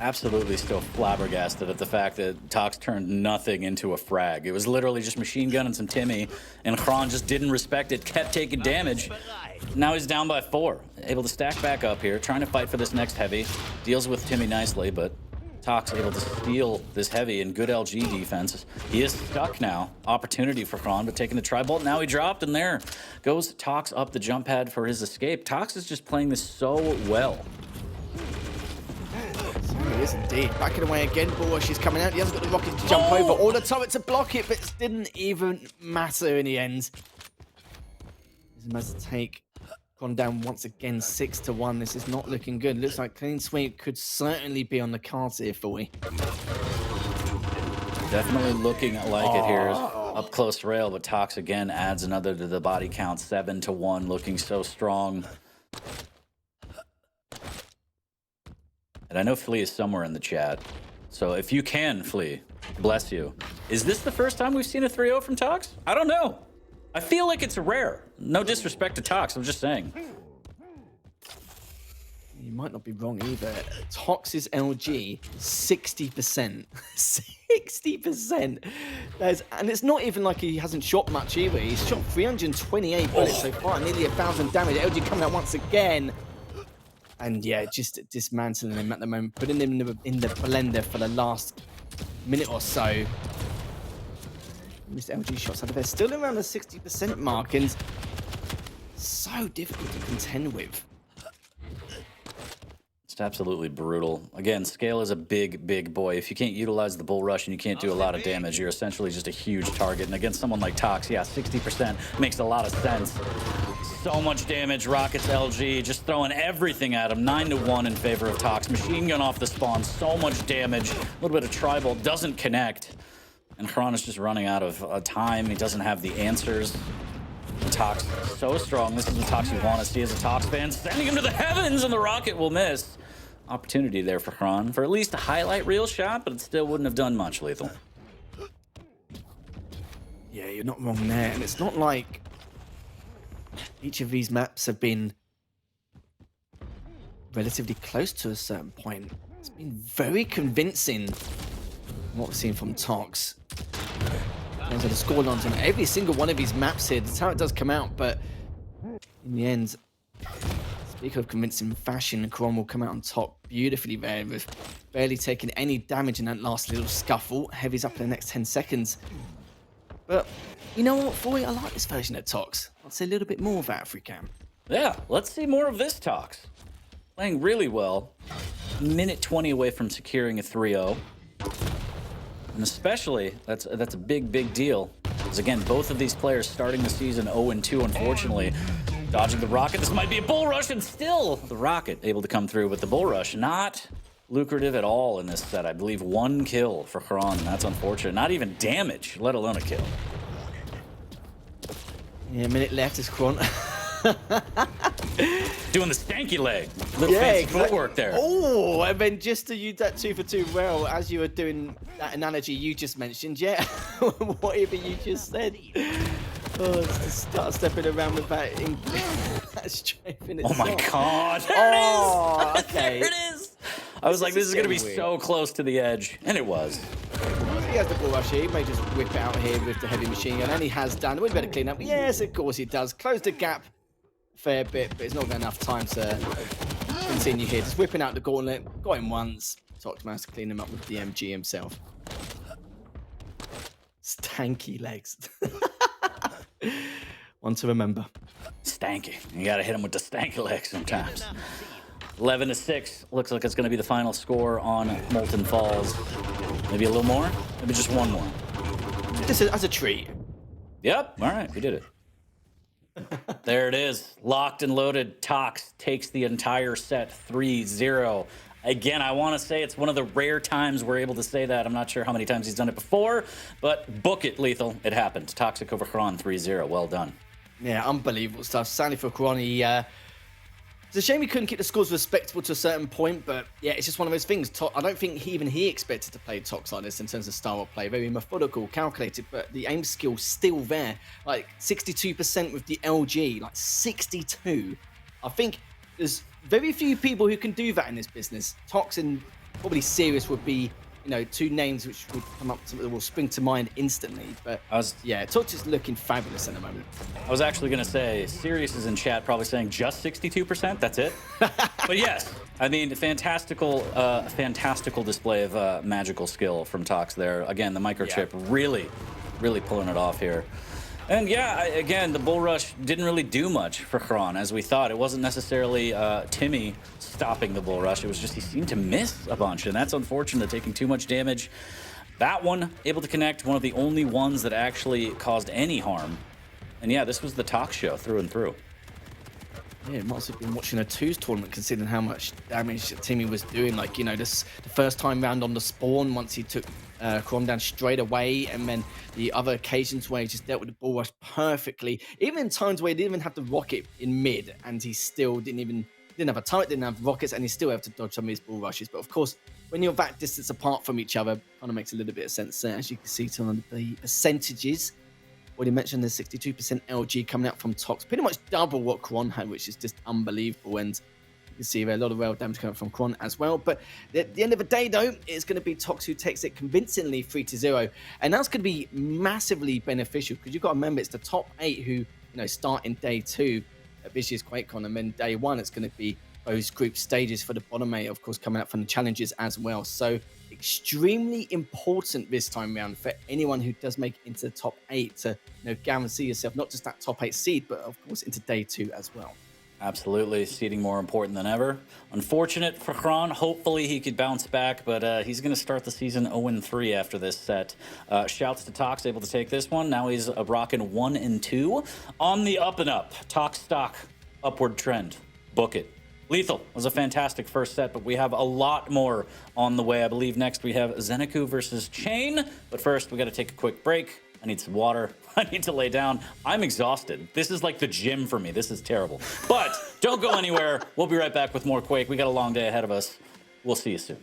Absolutely still flabbergasted at the fact that Toxs turned nothing into a frag. It was literally just machine gun and some Timmy, and KRON just didn't respect it, kept taking damage. Now he's down by 4, able to stack back up here, trying to fight for this next heavy. Deals with Timmy nicely, but Toxs able to steal this heavy in good LG defense. He is stuck now. Opportunity for KRON, but taking the tri-bolt. Now he dropped, and there goes Toxs up the jump pad for his escape. Toxs is just playing this so well. He is indeed. Backing away again. Bullrush is coming out. He hasn't got the rocket to jump over or the turret to block it, but it didn't even matter in the end. He's about to take KRON down once again, 6-1. This is not looking good. Looks like clean sweep could certainly be on the cards here for you. Definitely looking like it here. Up close rail, but Toxs again adds another to the body count, 7-1, looking so strong. And I know Flea is somewhere in the chat, so if you can, Flea, bless you. Is this the first time we've seen a 3-0 from Toxs? I don't know. I feel like it's rare. No disrespect to Toxs, I'm just saying. You might not be wrong either. Tox's LG, 60%. 60%. And it's not even like he hasn't shot much either. He's shot 328 bullets so far, nearly 1,000 damage. LG coming out once again. And yeah, just dismantling him at the moment, putting him in the blender for the last minute or so. Missed LG shots out of there, still around the 60% mark, and so difficult to contend with. It's absolutely brutal. Again, scale is a big, big boy. If you can't utilize the bull rush and you can't do a lot of damage, you're essentially just a huge target. And against someone like Toxs, yeah, 60% makes a lot of sense. So much damage, Rockets LG, just throwing everything at him. 9-1 in favor of Toxs. Machine gun off the spawn, so much damage. A little bit of tri-bolt, doesn't connect. And KRON is just running out of time. He doesn't have the answers. And Toxs so strong. This is the Toxs you want to see as a Toxs fan. Sending him to the heavens, and the rocket will miss. Opportunity there for KRON for at least a highlight reel shot, but it still wouldn't have done much, Lethal. Yeah, you're not wrong there. And it's not like each of these maps have been relatively close to a certain point. It's been very convincing what we've seen from Toxs. And so the scorelines on every single one of these maps here, that's how it does come out, but in the end, speaking of convincing fashion, KRON will come out on top beautifully there with barely taking any damage in that last little scuffle. Heavy's up in the next 10 seconds. But you know what, Foy? I like this version of Toxs. I'll say a little bit more of that if we can. Yeah, let's see more of this Toxs. Playing really well. Minute 20 away from securing a 3-0. And especially, that's a big deal. Because again, both of these players starting the season 0-2, unfortunately. Dodging the rocket. This might be a bull rush, and still the rocket able to come through with the bull rush. Not lucrative at all in this set. I believe 1 kill for KRON, and that's unfortunate. Not even damage, let alone a kill. Yeah, a minute left is KRON. Doing the stanky leg. Little fancy footwork there. Oh, and then just to use that 2 for 2 well, as you were doing that analogy you just mentioned, yeah, whatever you just said. Oh, to start stepping around with that, that strafe in itself. Oh my god. There it is. Okay. There it is. I was like, this is going to be so close to the edge. And it was. He has the ball rush here. He may just whip it out here with the heavy machine gun. And he has done. We'd better clean up. Yes, of course he does. Close the gap a fair bit, but it's not got enough time to continue here. Just whipping out the gauntlet. Got him once. Toxs managed to clean him up with the MG himself. Stanky legs. One to remember. Stanky. You got to hit him with the stanky leg sometimes. 11-6. Looks like it's going to be the final score on Molten Falls. Maybe a little more? Maybe just one more. Just as a treat. Yep. All right. We did it. There it is. Locked and loaded. Toxs takes the entire set 3-0. Again, I want to say it's one of the rare times we're able to say that. I'm not sure how many times he's done it before, but book it, Lethal. It happened. Toxic over KRON 3-0. Well done. Yeah, unbelievable stuff. Sadly for KRON, it's a shame he couldn't keep the scores respectable to a certain point, but yeah, it's just one of those things. I don't think even he expected to play Toxs like this in terms of style of play. Very methodical, calculated, but the aim skill's still there. Like 62% with the LG, like 62. I think there's very few people who can do that in this business. Toxs and probably Serious would be, you know, 2 names which would come up to, will spring to mind instantly. But yeah, Toxs is looking fabulous at the moment. I was actually going to say, Sirius is in chat probably saying just 62%. That's it. But yes, I mean, fantastical display of magical skill from Toxs there. Again, the microchip really pulling it off here. And yeah, again, the bull rush didn't really do much for KRON as we thought. It wasn't necessarily Timmy stopping the bull rush. It was just he seemed to miss a bunch, and that's unfortunate, taking too much damage. That one able to connect, one of the only ones that actually caused any harm. And yeah, this was the Toxs show through and through. Yeah, it must have been watching a twos tournament considering how much damage Timmy was doing. Like, you know, this the first time round on the spawn, once he took KRON down straight away, and then the other occasions where he just dealt with the bull rush perfectly. Even times where he didn't even have the rocket in mid, and he still didn't have a turret, didn't have rockets, and he still have to dodge some of his bull rushes. But of course, when you're that distance apart from each other, kind of makes a little bit of sense there. As you can see, some of the percentages. Already mentioned the 62% LG coming out from Toxs, pretty much double what KRON had, which is just unbelievable. And you can see there a lot of rail damage coming from KRON as well. But at the end of the day, though, it's going to be Toxs who takes it convincingly 3-0, and that's going to be massively beneficial because you've got to remember it's the top 8 who start in day 2 at this year's QuakeCon, and then day 1 it's going to be those group stages for the bottom 8, of course, coming out from the challenges as well. So extremely important this time around for anyone who does make it into the top 8 to guarantee yourself not just that top 8 seed, but of course into day 2 as well. Absolutely, seeding more important than ever. Unfortunate for KRON. Hopefully he could bounce back, but he's going to start the season 0-3 after this set. Shouts to Toxs, able to take this one. Now he's rocking 1-2 on the up and up. Toxs stock upward trend. Book it. Lethal was a fantastic first set, but we have a lot more on the way. I believe next we have Zeneku versus Chain. But first, we got to take a quick break. I need some water. I need to lay down. I'm exhausted. This is like the gym for me. This is terrible. But don't go anywhere. We'll be right back with more Quake. We got a long day ahead of us. We'll see you soon.